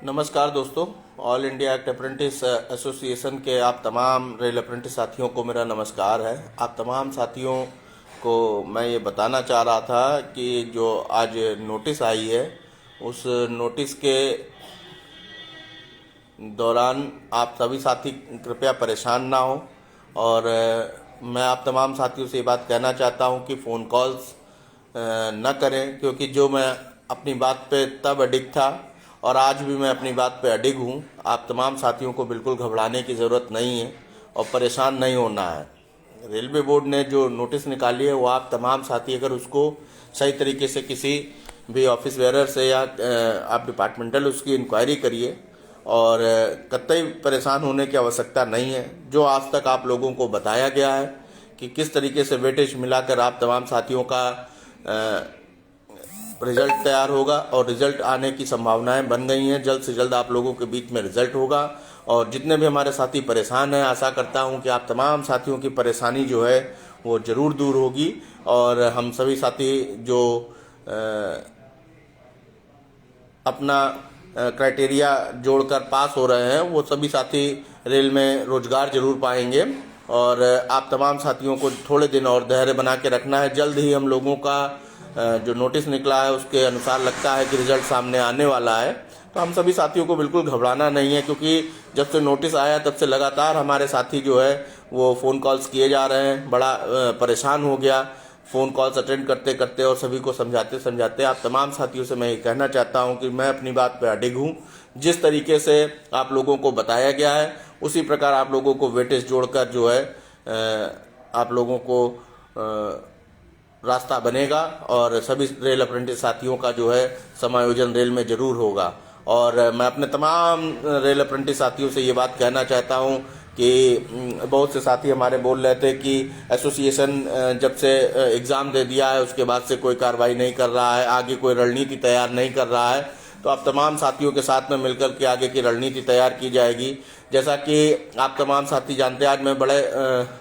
नमस्कार दोस्तों। All India act apprentice association के आप तमाम रेल अप्रेंटिस साथियों को मेरा नमस्कार है। आप तमाम साथियों को मैं ये बताना चाह रहा था कि जो आज नोटिस आई है उस नोटिस के दौरान आप सभी साथी कृपया परेशान ना हो। और मैं आप तमाम साथियों से ये बात कहना चाहता हूँ कि फ़ोन कॉल्स न करें, क्योंकि जो मैं अपनी बात पे तब अडिग था और आज भी मैं अपनी बात पे अडिग हूँ। आप तमाम साथियों को बिल्कुल घबराने की ज़रूरत नहीं है और परेशान नहीं होना है। रेलवे बोर्ड ने जो नोटिस निकाली है वो आप तमाम साथी अगर उसको सही तरीके से किसी भी ऑफिस वेयर से या आप डिपार्टमेंटल उसकी इंक्वायरी करिए और कतई परेशान होने की आवश्यकता नहीं है। जो आज तक आप लोगों को बताया गया है कि किस तरीके से वेटेज मिलाकर आप तमाम साथियों का रिजल्ट तैयार होगा और रिजल्ट आने की संभावनाएं बन गई हैं। जल्द से जल्द आप लोगों के बीच में रिजल्ट होगा और जितने भी हमारे साथी परेशान हैं, आशा करता हूं कि आप तमाम साथियों की परेशानी जो है वो ज़रूर दूर होगी और हम सभी साथी जो अपना क्राइटेरिया जोड़कर पास हो रहे हैं वो सभी साथी रेल में रोजगार जरूर पाएंगे। और आप तमाम साथियों को थोड़े दिन और धैर्य बना के रखना है। जल्द ही हम लोगों का जो नोटिस निकला है उसके अनुसार लगता है कि रिजल्ट सामने आने वाला है। तो हम सभी साथियों को बिल्कुल घबराना नहीं है, क्योंकि जब से नोटिस आया तब से लगातार हमारे साथी जो है वो फ़ोन कॉल्स किए जा रहे हैं। बड़ा परेशान हो गया फ़ोन कॉल्स अटेंड करते करते और सभी को समझाते समझाते। आप तमाम साथियों से मैं ये कहना चाहता हूँ कि मैं अपनी बात पे अडिग हूँ। जिस तरीके से आप लोगों को बताया गया है उसी प्रकार आप लोगों को वेटेज जोड़कर जो है आप लोगों को रास्ता बनेगा और सभी रेल अप्रेंटिस साथियों का जो है समायोजन रेल में जरूर होगा। और मैं अपने तमाम रेल अप्रेंटिस साथियों से ये बात कहना चाहता हूँ कि बहुत से साथी हमारे बोल रहे थे कि एसोसिएशन जब से एग्ज़ाम दे दिया है उसके बाद से कोई कार्रवाई नहीं कर रहा है, आगे कोई रणनीति तैयार नहीं कर रहा है। तो आप तमाम साथियों के साथ में मिलकर के आगे की रणनीति तैयार की जाएगी। जैसा कि आप तमाम साथी जानते हैं, आज मैं बड़े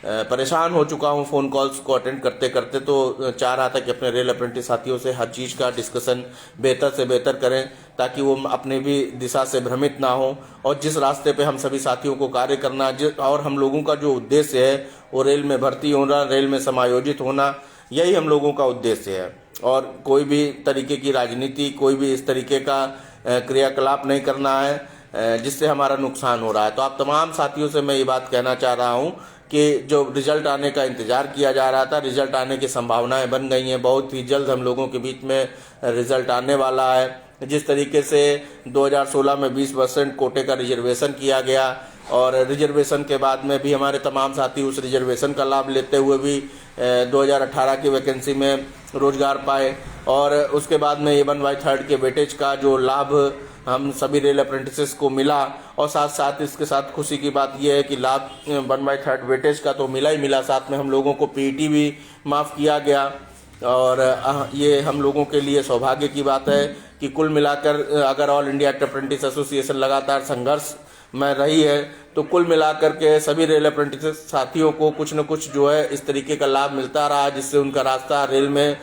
परेशान हो चुका हूं फ़ोन कॉल्स को अटेंड करते करते। तो चाह रहा था कि अपने रेल अप्रेंटिस साथियों से हर चीज़ का डिस्कशन बेहतर से बेहतर करें ताकि वो अपनी भी दिशा से भ्रमित ना हो। और जिस रास्ते पे हम सभी साथियों को कार्य करना और हम लोगों का जो उद्देश्य है वो रेल में भर्ती होना, रेल में समायोजित होना, यही हम लोगों का उद्देश्य है। और कोई भी तरीके की राजनीति, कोई भी इस तरीके का क्रियाकलाप नहीं करना है जिससे हमारा नुकसान हो रहा है। तो आप तमाम साथियों से मैं ये बात कहना चाह रहा हूँ कि जो रिजल्ट आने का इंतजार किया जा रहा था, रिजल्ट आने की संभावनाएं बन गई हैं। बहुत ही जल्द हम लोगों के बीच में रिजल्ट आने वाला है। जिस तरीके से 2016 में 20% कोटे का रिजर्वेशन किया गया और रिजर्वेशन के बाद में भी हमारे तमाम साथी उस रिजर्वेशन का लाभ लेते हुए भी 2018 की वैकेंसी में रोजगार पाए। और उसके बाद में A1/3 के वेटेज का जो लाभ हम सभी रेल अप्रेंटिसेस को मिला और साथ साथ इसके साथ खुशी की बात यह है कि लाभ 1/3 वेटेज का तो मिला ही मिला, साथ में हम लोगों को पीईटी भी माफ़ किया गया। और ये हम लोगों के लिए सौभाग्य की बात है कि कुल मिलाकर अगर all India act apprentice association लगातार संघर्ष में रही है तो कुल मिलाकर के सभी रेल अप्रेंटिस साथियों को कुछ न कुछ जो है इस तरीके का लाभ मिलता रहा जिससे उनका रास्ता रेल में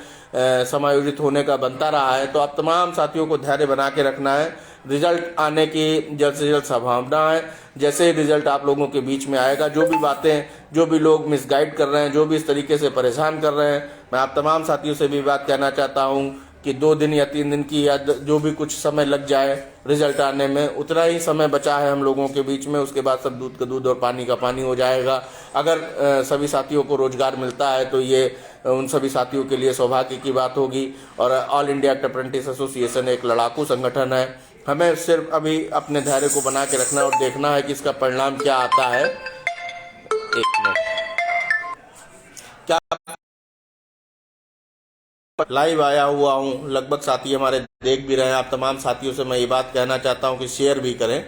समायोजित होने का बनता रहा है। तो आप तमाम साथियों को धैर्य बना के रखना है। रिजल्ट आने की जल्द से जल्द संभावना है। जैसे ही रिजल्ट आप लोगों के बीच में आएगा, जो भी बातें, जो भी लोग मिसगाइड कर रहे हैं, जो भी इस तरीके से परेशान कर रहे हैं, मैं आप तमाम साथियों से भी बात कहना चाहता हूं कि 2 दिन या 3 दिन की या जो भी कुछ समय लग जाए रिजल्ट आने में, उतना ही समय बचा है हम लोगों के बीच में। उसके बाद सब दूध का दूध और पानी का पानी हो जाएगा। अगर सभी साथियों को रोजगार मिलता है तो ये उन सभी साथियों के लिए सौभाग्य की बात होगी। और all India act apprentice association एक लड़ाकू संगठन है। हमें सिर्फ अभी अपने धैर्य को बना के रखना और देखना है कि इसका परिणाम क्या आता है। एक मिनट, क्या लाइव आया हुआ हूँ, लगभग साथी हमारे देख भी रहे हैं। आप तमाम साथियों से मैं ये बात कहना चाहता हूँ कि शेयर भी करें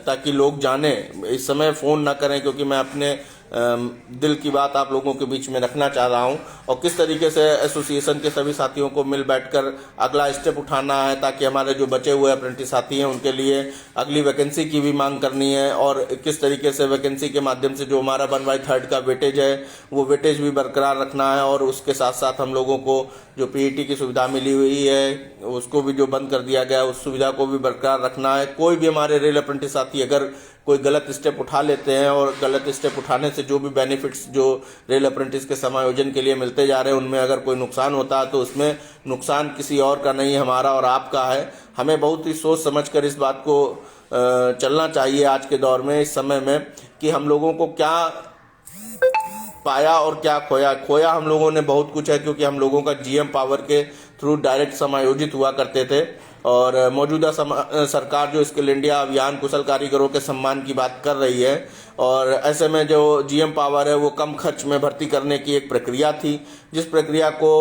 ताकि लोग जाने। इस समय फ़ोन ना करें, क्योंकि मैं अपने दिल की बात आप लोगों के बीच में रखना चाह रहा हूं और किस तरीके से एसोसिएशन के सभी साथियों को मिल बैठकर अगला स्टेप उठाना है ताकि हमारे जो बचे हुए अप्रेंटिस साथी हैं उनके लिए अगली वैकेंसी की भी मांग करनी है और किस तरीके से वैकेंसी के माध्यम से जो हमारा 1/3 का वेटेज है वो वेटेज भी बरकरार रखना है और उसके साथ साथ हम लोगों को जो पीईटी की सुविधा मिली हुई है उसको भी जो बंद कर दिया गया उस सुविधा को भी बरकरार रखना है। कोई भी हमारे रेल अप्रेंटिस साथी अगर कोई गलत स्टेप उठा लेते हैं और गलत स्टेप उठाने से जो भी बेनिफिट्स जो रेल अप्रेंटिस के समायोजन के लिए मिलते जा रहे हैं उनमें अगर कोई नुकसान होता है तो उसमें नुकसान किसी और का नहीं, हमारा और आपका है। हमें बहुत ही सोच समझकर इस बात को चलना चाहिए आज के दौर में, इस समय में, कि हम लोगों को क्या पाया और क्या खोया। खोया हम लोगों ने बहुत कुछ है क्योंकि हम लोगों का जीएम पावर के थ्रू डायरेक्ट समायोजित हुआ करते थे और मौजूदा सरकार जो स्किल इंडिया अभियान कुशल कारीगरों के सम्मान की बात कर रही है और ऐसे में जो जीएम पावर है वो कम खर्च में भर्ती करने की एक प्रक्रिया थी जिस प्रक्रिया को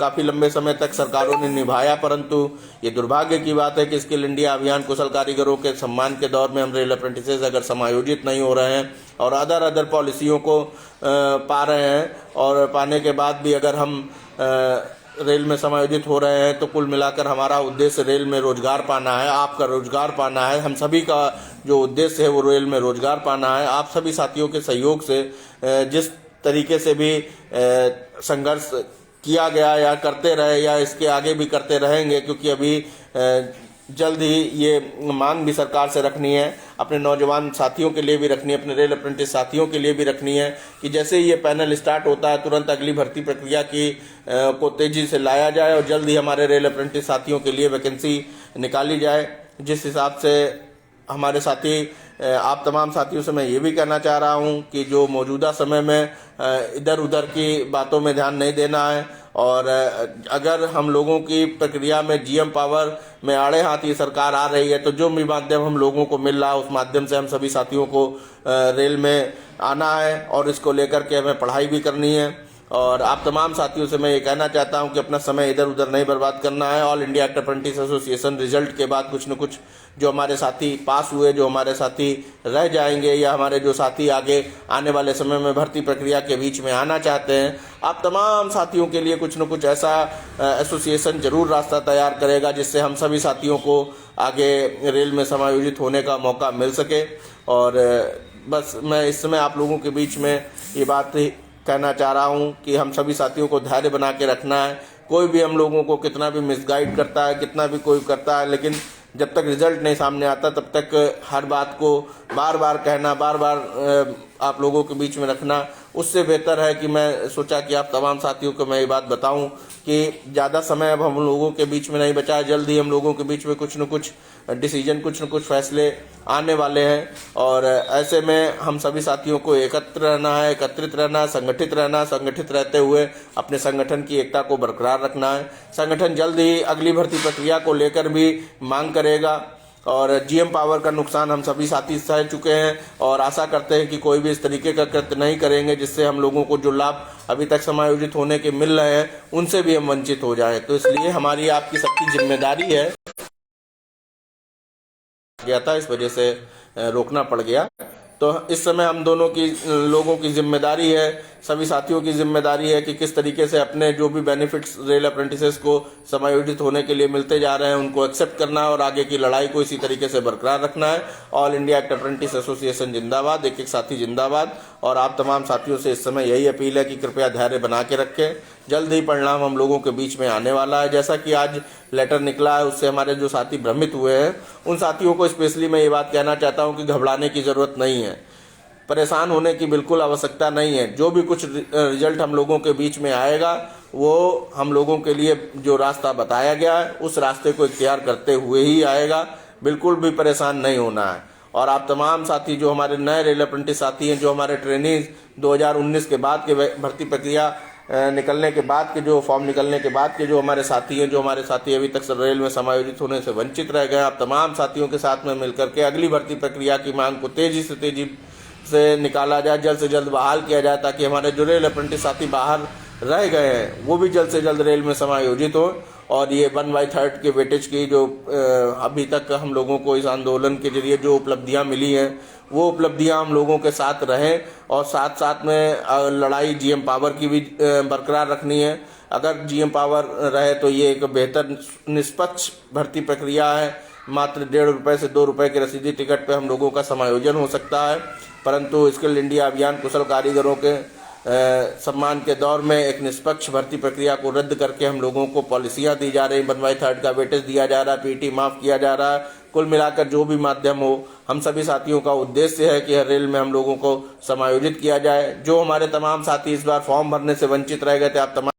काफ़ी लंबे समय तक सरकारों ने निभाया, परंतु ये दुर्भाग्य की बात है कि स्किल इंडिया अभियान कुशल कारीगरों के सम्मान के दौर में हम रेल अप्रेंटिसेस अगर समायोजित नहीं हो रहे हैं और अदर पॉलिसियों को पा रहे हैं और पाने के बाद भी अगर हम रेल में समायोजित हो रहे हैं तो कुल मिलाकर हमारा उद्देश्य रेल में रोजगार पाना है, आपका रोजगार पाना है, हम सभी का जो उद्देश्य है वो रेल में रोजगार पाना है। आप सभी साथियों के सहयोग से जिस तरीके से भी संघर्ष किया गया या करते रहे या इसके आगे भी करते रहेंगे क्योंकि अभी जल्द ही ये मांग भी सरकार से रखनी है, अपने नौजवान साथियों के लिए भी रखनी है, अपने रेल अप्रेंटिस साथियों के लिए भी रखनी है कि जैसे ही ये पैनल स्टार्ट होता है तुरंत अगली भर्ती प्रक्रिया की को तेजी से लाया जाए और जल्द ही हमारे रेल अप्रेंटिस साथियों के लिए वैकेंसी निकाली जाए। जिस हिसाब से हमारे साथी आप तमाम साथियों से मैं ये भी कहना चाह रहा हूँ कि जो मौजूदा समय में इधर उधर की बातों में ध्यान नहीं देना है और अगर हम लोगों की प्रक्रिया में जीएम पावर में आड़े हाथ ये सरकार आ रही है तो जो भी माध्यम हम लोगों को मिल रहा है उस माध्यम से हम सभी साथियों को रेल में आना है और इसको लेकर के हमें पढ़ाई भी करनी है। और आप तमाम साथियों से मैं ये कहना चाहता हूं कि अपना समय इधर उधर नहीं बर्बाद करना है। All India act apprentice association result के बाद कुछ न कुछ जो हमारे साथी पास हुए, जो हमारे साथी रह जाएंगे या हमारे जो साथी आगे आने वाले समय में भर्ती प्रक्रिया के बीच में आना चाहते हैं, आप तमाम साथियों के लिए कुछ न कुछ ऐसा एसोसिएशन जरूर रास्ता तैयार करेगा जिससे हम सभी साथियों को आगे रेल में समायोजित होने का मौका मिल सके। और बस मैं इस समय आप लोगों के बीच में ये बात कहना चाह रहा हूं कि हम सभी साथियों को धैर्य बना के रखना है। कोई भी हम लोगों को कितना भी मिसगाइड करता है, कितना भी कोई करता है, लेकिन जब तक रिजल्ट नहीं सामने आता तब तक हर बात को बार बार कहना, बार बार आप लोगों के बीच में रखना, उससे बेहतर है कि मैं सोचा कि आप तमाम साथियों को मैं ये बात बताऊं कि ज़्यादा समय अब हम लोगों के बीच में नहीं बचा है। जल्द ही हम लोगों के बीच में कुछ न कुछ डिसीजन, कुछ न कुछ फैसले आने वाले हैं और ऐसे में हम सभी साथियों को एकत्र रहना है, एकत्रित रहना, संगठित रहना, संगठित रहते हुए अपने संगठन की एकता को बरकरार रखना है। संगठन जल्द ही अगली भर्ती प्रक्रिया को लेकर भी मांग करेगा और जीएम पावर का नुकसान हम सभी साथी सह चुके हैं और आशा करते हैं कि कोई भी इस तरीके का कृत्य नहीं करेंगे जिससे हम लोगों को जो लाभ अभी तक समायोजित होने के मिल रहे हैं उनसे भी हम वंचित हो जाएं। तो इसलिए हमारी आपकी सबकी जिम्मेदारी है, गया था इस वजह से रोकना पड़ गया। तो इस समय हम दोनों की लोगों की जिम्मेदारी है, सभी साथियों की जिम्मेदारी है कि किस तरीके से अपने जो भी बेनिफिट्स रेल अप्रेंटिसेस को समायोजित होने के लिए मिलते जा रहे हैं उनको एक्सेप्ट करना है और आगे की लड़ाई को इसी तरीके से बरकरार रखना है। All India act apprentice association जिंदाबाद, एक एक साथी जिंदाबाद। और आप तमाम साथियों से इस समय यही अपील है कि कृपया धैर्य बना के रखें, जल्द ही परिणाम हम लोगों के बीच में आने वाला है। जैसा कि आज लेटर निकला है उससे हमारे जो साथी भ्रमित हुए हैं उन साथियों को स्पेशली मैं ये बात कहना चाहता हूँ कि घबराने की जरूरत नहीं है, परेशान होने की बिल्कुल आवश्यकता नहीं है। जो भी कुछ रिजल्ट हम लोगों के बीच में आएगा वो हम लोगों के लिए जो रास्ता बताया गया है उस रास्ते को इख्तियार करते हुए ही आएगा, बिल्कुल भी परेशान नहीं होना है। और आप तमाम साथी जो हमारे नए रेल अप्रेंटिस साथी हैं, जो हमारे ट्रेनीज 2019 के बाद के भर्ती प्रक्रिया निकलने के बाद के जो फॉर्म निकलने के बाद के जो हमारे साथी हैं, जो हमारे साथी अभी तक रेल में समायोजित होने से वंचित रह गए, आप तमाम साथियों के साथ में मिलकर के अगली भर्ती प्रक्रिया की मांग को तेजी से निकाला जाए, जल्द से जल्द बहाल किया जाए ताकि हमारे जो रेल अप्रेंटिस साथी बाहर रह गए हैं वो भी जल्द से जल्द रेल में समायोजित हो। और ये 1/3 के वेटेज की जो अभी तक हम लोगों को इस आंदोलन के जरिए जो उपलब्धियां मिली हैं वो उपलब्धियां हम लोगों के साथ रहें। और साथ साथ में लड़ाई जीएम पावर की भी बरकरार रखनी है। अगर जीएम पावर रहे तो ये एक बेहतर निष्पक्ष भर्ती प्रक्रिया है। मात्र 1.5 रुपये से 2 रुपये के रसीदी टिकट पे हम लोगों का समायोजन हो सकता है। परंतु स्किल इंडिया अभियान कुशल कारीगरों के सम्मान के दौर में एक निष्पक्ष भर्ती प्रक्रिया को रद्द करके हम लोगों को पॉलिसियां दी जा रही, 1/3 का वेटेज दिया जा रहा है, पीटी माफ किया जा रहा है। कुल मिलाकर जो भी माध्यम हो, हम सभी साथियों का उद्देश्य है कि हर रेल में हम लोगों को समायोजित किया जाए। जो हमारे तमाम साथी इस बार फॉर्म भरने से वंचित रह गए थे, आप तमाम